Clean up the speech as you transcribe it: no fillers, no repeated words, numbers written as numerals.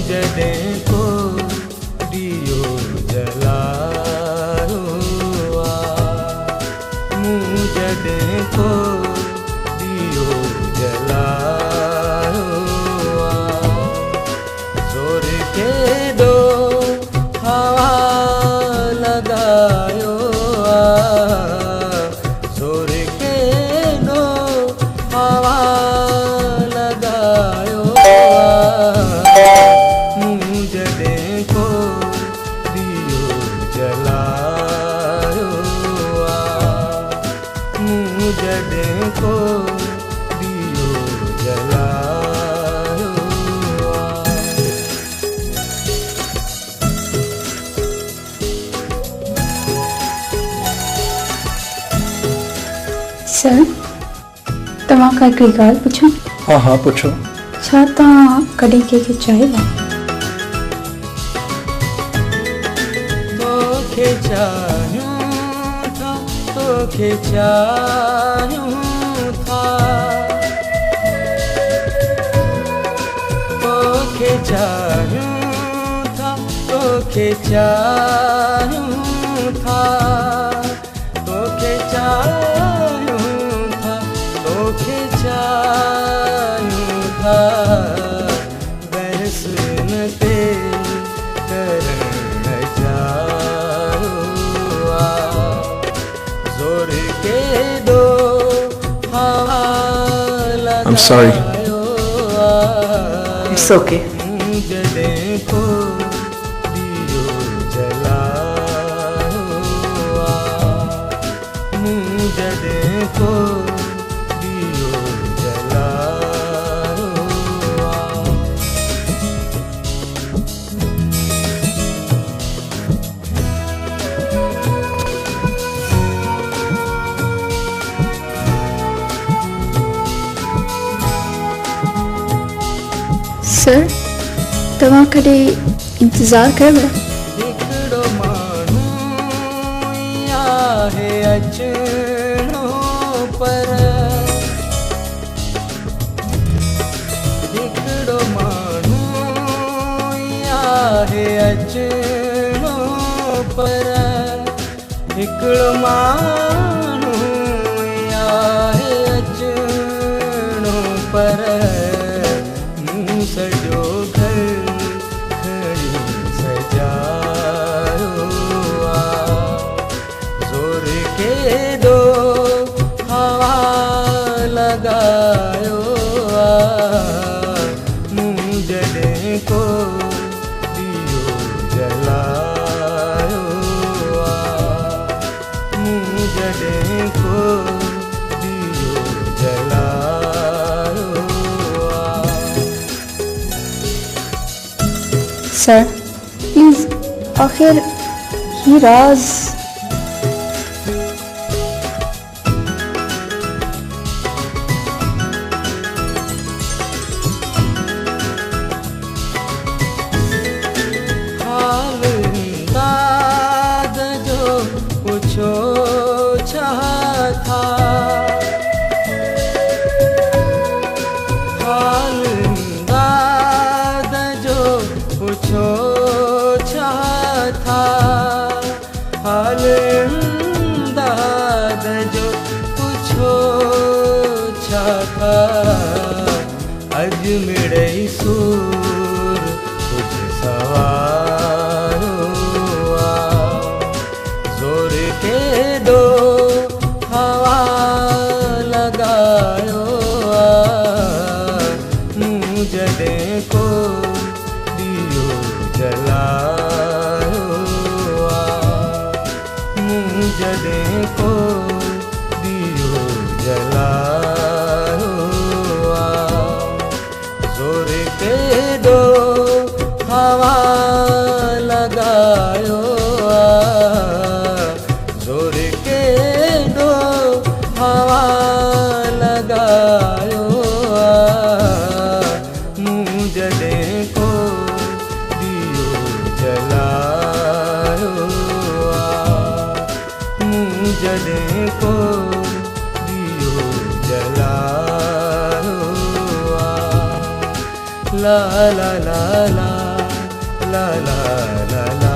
जॾहिं को दियो जलायो मूं जॾहिं को दियो जलायो ज़ोर केॾो हवा लॻायो ज़ोर केॾो हवा लॻायो जॾहिं को दियो जलायो मूं जॾहिं को दियो जलायो सर तव्हां खां हिकिड़ी ॻाल्हि पुछां? हाँ हाँ पुछो। छा तव्हां कॾहिं कंहिंखे चाहियो? तोखे चाहियूं था तोखे चाहियूं था तोखे चाहियूं था तोखे चाहियूं था तोखे चाहियूं था तोखे चाहियूं था बहस न ते करण जायो ज़ोर केॾो हवा I'm sorry. It's okay. जॾहिं को दियो जलायो मूं जॾहिं को दियो जलायो सर तव्हां कॾहिं इंतज़ारु कयो? हिकिड़ो माण्हू आहे अचणो पर हिकिड़ो माण्हू आहे अचणो पर हिकिड़ो माण्हू आहे अचणो पर मूं सॼो घर खणी सजायो ज़ोर केॾो हवा लॻायो मूं जॾहिं को दियो जलायो मूं जॾहिं को दियो जलायो सर प्लीज़ आखिर ये राज हाल दाद जो पुछो छा था हाल दाद जो पुछो छा था हाल दाद जो पुछो छा था अज मिड़ई सूर कुछ सवारो ज़ोर केॾो हवा लॻायो मूं जॾहिं को दियो जलायो मूं जॾहिं को दियो जलायो ज़ोर केॾो जॾहिं को दियो जलायो आहे ला ला ला ला ला ला ला ला